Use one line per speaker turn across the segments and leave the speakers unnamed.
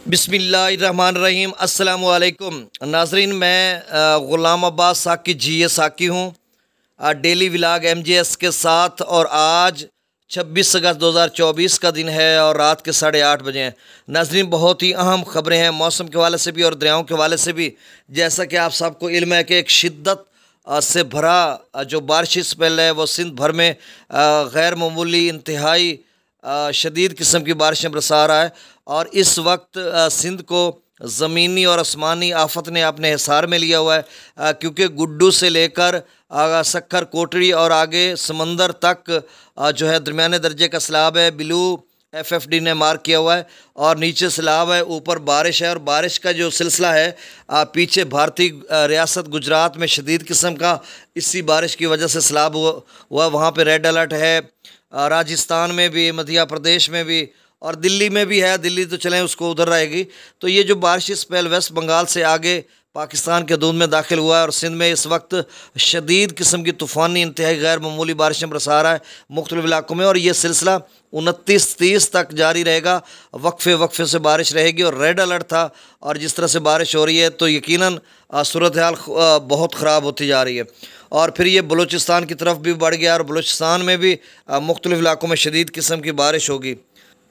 बिस्मिल्लाहिर्रहमानिर्रहीम। अस्सलामु अलैकुम नाजरीन, मैं ग़ुलाम अब्बास साकी जी साकी हूँ डेली व्लॉग MJS के साथ। और आज 26 अगस्त 2024 का दिन है और रात के 8:30 बजे हैं। नाजरीन, बहुत ही अहम ख़बरें हैं मौसम के हवाले से भी और दरियाओं के हवाले से भी। जैसा कि आप सबको इल्म है कि एक शिद्दत से भरा जो बारिशी स्पेल है वो सिंध भर में गैर मामूली इंतहाई शदीद किस्म की बारिशें बरसा रहा है। और इस वक्त सिंध को ज़मीनी और आसमानी आफत ने अपने हिसार में लिया हुआ है, क्योंकि गुड्डू से लेकर सक्खर कोटड़ी और आगे समंदर तक जो है दरमियाने दर्जे का सैलाब है। ब्लू FFD ने मार्क किया हुआ है और नीचे सैलाब है, ऊपर बारिश है। और बारिश का जो सिलसिला है पीछे भारतीय रियासत गुजरात में शदीद किस्म का इसी बारिश की वजह से सैलाब हुआ। वहाँ पे रेड अलर्ट है, राजस्थान में भी, मध्य प्रदेश में भी और दिल्ली में भी है। दिल्ली तो चलें उसको उधर रहेगी। तो ये जो बारिशी स्पेल वेस्ट बंगाल से आगे पाकिस्तान के दूध में दाखिल हुआ है और सिंध में इस वक्त शदीद किस्म की तूफ़ानी इंतहाई गैर मामूली बारिशें बरसा रहा है मुख्तलिफ इलाकों में। और ये सिलसिला 29-30 तक जारी रहेगा, वक्फे वक्फे से बारिश रहेगी। और रेड अलर्ट था और जिस तरह से बारिश हो रही है तो यकीनन सूरत हाल बहुत ख़राब होती जा रही है। और फिर ये बलूचिस्तान की तरफ भी बढ़ गया और बलूचिस्तान में भी मुख्तलिफ इलाकों में शदीद किस्म की बारिश होगी,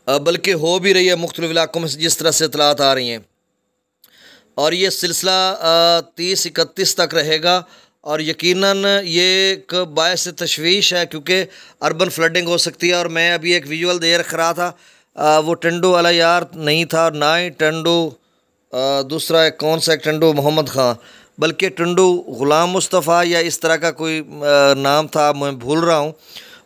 बल्कि हो भी रही है मुख्तलिफ इलाकों में जिस तरह से इतलात आ रही हैं। और ये सिलसिला 30-31 तक रहेगा और यकीनन ये एक बायस तशवीश है, क्योंकि अर्बन फ्लडिंग हो सकती है। और मैं अभी एक विजुअल दे रहा था, वो टंडू वाला यार नहीं था, ना ही टंडू दूसरा एक कौन सा एक टंडू मोहम्मद ख़ान, बल्कि टंडू ग़ुलाम मुस्तफ़ा या इस तरह का कोई नाम था, मैं भूल रहा हूँ।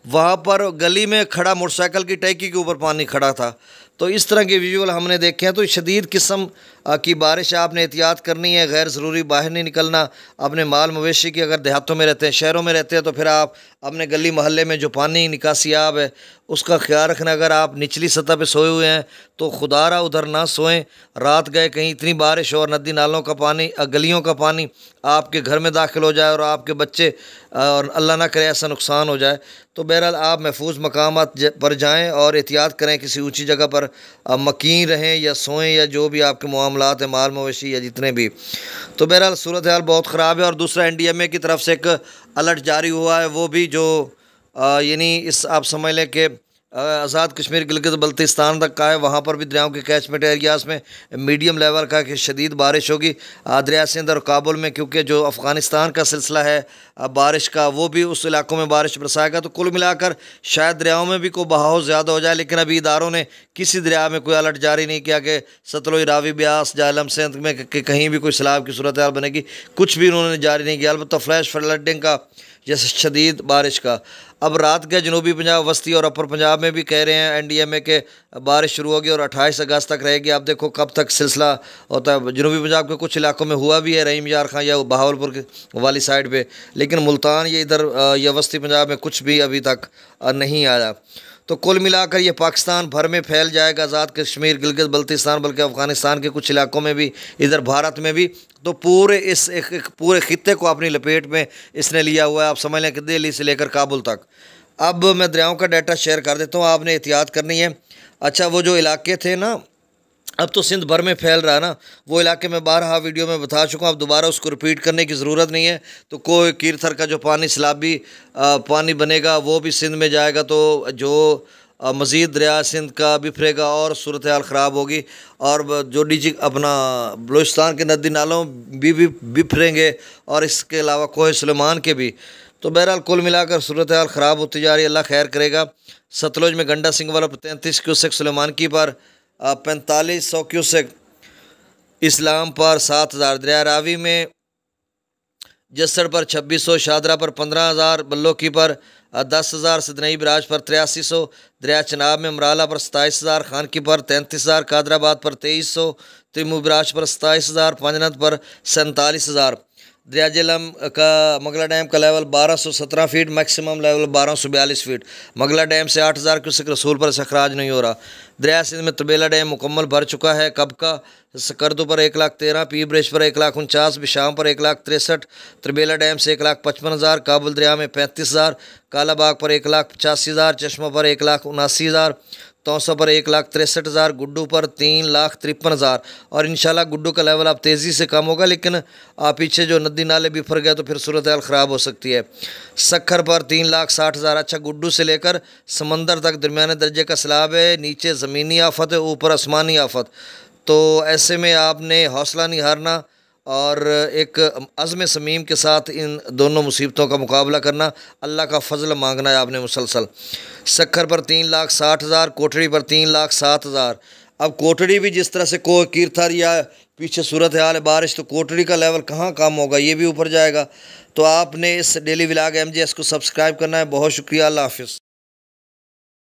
वहाँ पर गली में खड़ा मोटरसाइकिल की टैंकी के ऊपर पानी खड़ा था। तो इस तरह के विजुअल हमने देखे हैं। तो शदीद किस्म की बारिश आपने एहतियात करनी है, गैर ज़रूरी बाहर नहीं निकलना। अपने माल मवेशी की अगर देहातों में रहते हैं, शहरों में रहते हैं, तो फिर आप अपने गली मोहल्ले में जो पानी निकासी आब है उसका ख्याल रखना। अगर आप निचली सतह पे सोए हुए हैं तो खुदारा उधर ना सोएं। रात गए कहीं इतनी बारिश और नदी नालों का पानी, गलियों का पानी आपके घर में दाखिल हो जाए और आपके बच्चे और अल्लाह ना करे ऐसा नुकसान हो जाए। तो बहरहाल आप महफूज मकामात पर जाएँ और एहतियात करें, किसी ऊँची जगह पर मकीन रहें या सोएं या जो भी आपके मामलात हैं, माल मवेशी या जितने भी। तो बहरहाल सूरत हाल बहुत ख़राब है। और दूसरा NDMA की तरफ से एक अलर्ट जारी हुआ है, वो भी जो यानी इस आप समझ लें कि आज़ाद कश्मीर गिलगित बल्तिस्तान तक का है। वहाँ पर भी दरियाओं के कैचमेंट एरियाज़ में मीडियम लेवल का कि शदीद बारिश होगी दरिया सिंध और काबुल में, क्योंकि जो अफ़गानिस्तान का सिलसिला है बारिश का वो भी उस इलाकों में बारिश बरसाएगा। तो कुल मिलाकर शायद दरियाओं में भी कोई बहाव ज़्यादा हो जाए, लेकिन अभी इदारों ने किसी दरिया में कोई अलर्ट जारी नहीं किया कि सतलुज, रावी, ब्यास, जाहलम सिंध में कहीं भी कोई सैलाब की सूरत हाल बनेगी। कुछ भी उन्होंने जारी नहीं किया। अलबत्ता फ्लैश फ्लडिंग का जैसे शदीद बारिश का अब रात के जनूबी पंजाब, वस्ती और अपर पंजाब में भी कह रहे हैं NDMA के बारिश शुरू होगी और 28 अगस्त तक रहेगी। आप देखो कब तक सिलसिला होता है। जनूबी पंजाब के कुछ इलाकों में हुआ भी है, रहीम यार खां या बहावलपुर वाली साइड पे, लेकिन मुल्तान ये इधर या वस्ती पंजाब में कुछ भी अभी तक नहीं आया। तो कुल मिलाकर ये पाकिस्तान भर में फैल जाएगा, आज़ाद कश्मीर गिलगित बल्तिस्तान, बल्कि अफ़गानिस्तान के कुछ इलाकों में भी, इधर भारत में भी। तो पूरे इस एक पूरे ख़ित्ते को अपनी लपेट में इसने लिया हुआ है। आप समझ लें कि दिल्ली से लेकर काबुल तक। अब मैं दरियाओं का डाटा शेयर कर देता हूँ, आपने एहतियात करनी है। अच्छा, वो जो इलाके थे ना, अब तो सिंध भर में फैल रहा है ना, वो इलाके में 12 वीडियो में बता चुका हूँ, अब दोबारा उसको रिपीट करने की ज़रूरत नहीं है। तो कोई कीरथर का जो पानी सैलाबी पानी बनेगा वो भी सिंध में जाएगा, तो जो मज़ीद दरिया सिंध का बिफरेगा और सूरत हाल ख़राब होगी। और जो डीजी अपना बलूचिस्तान के नदी नालों भी बिफरेंगे और इसके अलावा कोह सुलेमान के भी। तो बहरहाल कुल मिलाकर सूरत हाल ख़राब होती जा रही है, अल्लाह खैर करेगा। सतलुज में गंडा सिंह वाला 33 क्यूसेक, सुलेमान की पर 4500 क्यूसेक, इस्लाम पर 7000, दरिया रावी में जसड़ पर 2600, शादरा पर 15000, बल्लो की पर 10,000, सदनई बराज पर 8300, दरिया चनाब में मराला पर 27,000, खान की पर 33,000, कादराबाद पर 2300, तिमू बराज पर 27,000, पंजनत पर 47,000। दरिया झेलम का मगला डैम का level 1217 feet, maximum level 1242 feet. Mangla dam से 8000 क्यूसेक रसूल पर से खराज नहीं हो रहा। दरिया सिंध में तबेला डैम मुकम्मल भर चुका है। कब का सकरदू पर 1,13,000, पी ब्रिज पर 1,49,000, बिशाम पर 1,63,000, त्रिबेला डैम से 1,55,000, काबुल दरिया में 35,000, कालाबाग पर 1,85,000, चश्मा पर 1,79,000, तौसा पर 1,63,000, गुड्डू पर 3,53,000 और इंशाल्लाह गुड्डू का लेवल अब तेज़ी से कम होगा, लेकिन आप पीछे जो नदी नाले बिफर गए तो फिर सूरत हाल ख़राब हो सकती है। सक्खर पर 3,60,000। अच्छा, गुड्डू से लेकर समंदर तक दरमियाने दर्जे का सैलाब है, नीचे ज़मीनी आफत है, ऊपर आसमानी आफत। तो ऐसे में आपने हौसला नहीं हारना और एक अज़्म समीम के साथ इन दोनों मुसीबतों का मुकाबला करना, अल्लाह का फ़ज़ल मांगना है आपने मुसलसल। सक्खर पर 3,60,000, कोटड़ी पर 3,07,000। अब कोटड़ी भी जिस तरह से को कीरथर या पीछे सूरत हाल है बारिश, तो कोटड़ी का लेवल कहाँ कम होगा, ये भी ऊपर जाएगा। तो आपने इस डेली व्लॉग MJS को सब्सक्राइब करना है। बहुत शुक्रिया, अल्लाह हाफ़िज़।